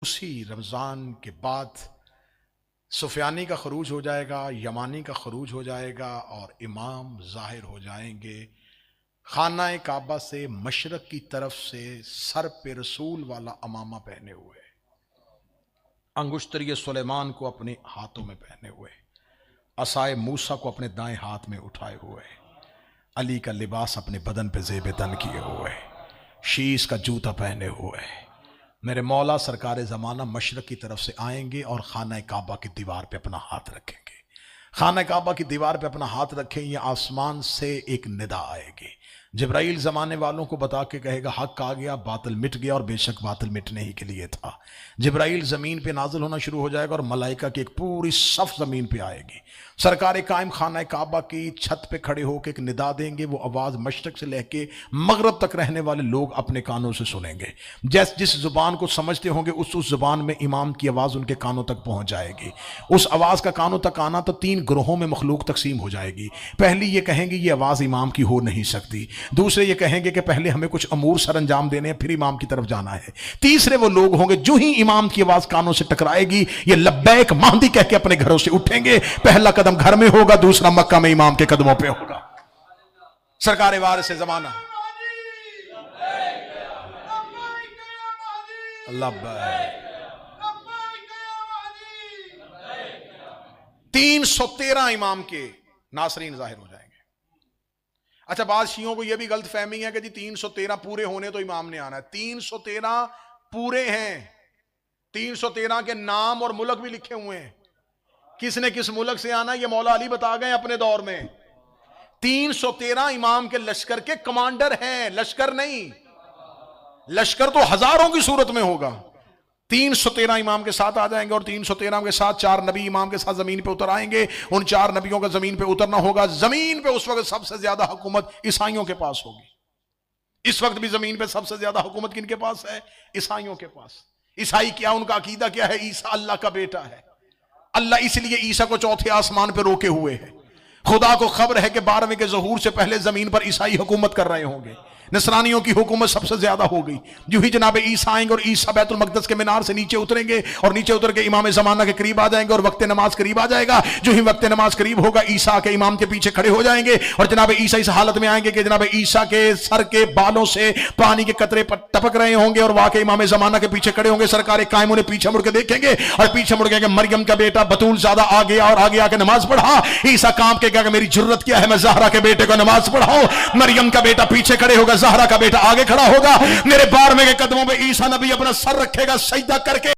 उसी रमज़ान के बाद सुफियानी का खरूज हो जाएगा, यमानी का खरूज हो जाएगा और इमाम ज़ाहिर हो जाएंगे खाना काबा से मशरक की तरफ से, सर पे रसूल वाला अमामा पहने हुए, अंगुश्तरी सुलेमान को अपने हाथों में पहने हुए, असाए मूसा को अपने दाएं हाथ में उठाए हुए, अली का लिबास अपने बदन पे ज़ेब तन किए हुए, शीश का जूता पहने हुए मेरे मौला सरकार ज़माना मशरक की तरफ से आएंगे और खाना काबा की दीवार पे अपना हाथ रखेंगे। खाना काबा की दीवार पे अपना हाथ रखें, ये आसमान से एक निदा आएगी। जिब्राइल ज़माने वालों को बता के कहेगा हक आ गया, बातिल मिट गया, और बेशक बातिल मिटने ही के लिए था। जिब्राइल ज़मीन पे नाजिल होना शुरू हो जाएगा और मलाइका की एक पूरी सफ ज़मीन पे आएगी। सरकार कायम खाना काबा की छत पे खड़े होकर एक निदा देंगे। वो आवाज़ मशरक से लेके मगरब तक रहने वाले लोग अपने कानों से सुनेंगे। जिस ज़ुबान को समझते होंगे उस ज़ुबान में इमाम की आवाज़ उनके कानों तक पहुँच जाएगी। उस आवाज़ का कानों तक आना तो 3 ग्रोहों में मखलूक तकसीम हो जाएगी। पहली ये कहेंगे ये आवाज़ इमाम की हो नहीं सकती, दूसरे ये कहेंगे कि पहले हमें कुछ अमूर सर अंजाम देने हैं, फिर इमाम की तरफ जाना है। तीसरे वो लोग होंगे जो ही इमाम की आवाज़ कानों से टकराएगी ये लब्बैक महदी कह के अपने घरों से उठेंगे। पहला कदम घर में होगा, दूसरा मक्का में इमाम के कदमों पे होगा। सरकार वारिस से जमाना लब्बैक 313 इमाम के नासरीन जाहिर हो जाएंगे। अच्छा, बाद शियों को यह भी गलत फहमी है कि जी 313 पूरे होने तो इमाम ने आना है। 313 पूरे हैं, 313 के नाम और मुल्क भी लिखे हुए हैं। किसने किस मुल्क से आना ये मौला अली बता गए अपने दौर में। 313 इमाम के लश्कर के कमांडर हैं, लश्कर नहीं। लश्कर तो हजारों की सूरत में होगा। 313 इमाम के साथ आ जाएंगे और 313 के साथ 4 नबी इमाम के साथ जमीन पे उतर आएंगे। उन 4 नबियों का जमीन पे उतरना होगा। जमीन पे उस वक्त सबसे ज्यादा हुकूमत ईसाइयों के पास होगी। इस वक्त भी जमीन पे सबसे ज्यादा हुकूमत किनके पास है? ईसाइयों के पास। ईसाई क्या, उनका अकीदा क्या है? ईसा अल्लाह का बेटा है। अल्लाह इसलिए ईसा को चौथे आसमान पे रोके हुए है। खुदा को खबर है कि 12वें के ज़हूर से पहले जमीन पर ईसाई हुकूमत कर रहे होंगे। नसरानियों की हुकूमत सबसे ज्यादा हो गई। जो ही जनाब ईसा आएंगे और ईसा बैतुल मक़दस के मीनार से नीचे उतरेंगे और नीचे उतर के इमाम ज़माना के करीब आ जाएंगे और वक्त नमाज करीब आ जाएगा। जो ही वक्त नमाज करीब होगा ईसा के इमाम के पीछे खड़े हो जाएंगे और जनाब ईसा इस हालत में आएंगे कि जनाब ईसा के सर के बालों से पानी के कतरे टपक रहे होंगे और वाकई इमाम ज़माना के पीछे खड़े होंगे। सरकार कायम उन्हें पीछे मुड़ के देखेंगे और पीछे मुड़ के मरियम का बेटा बतूल ज़्यादा आ गया और आगे आके नमाज पढ़ा। ईसा काम के क्या मेरी जुर्रत क्या है, मैं ज़हरा के बेटे को नमाज पढ़ाऊं। मरियम का बेटा पीछे खड़े होगा, ज़हरा का बेटा आगे खड़ा होगा। मेरे 12वें के कदमों पे ईसा नबी अपना सर रखेगा सजदा करके।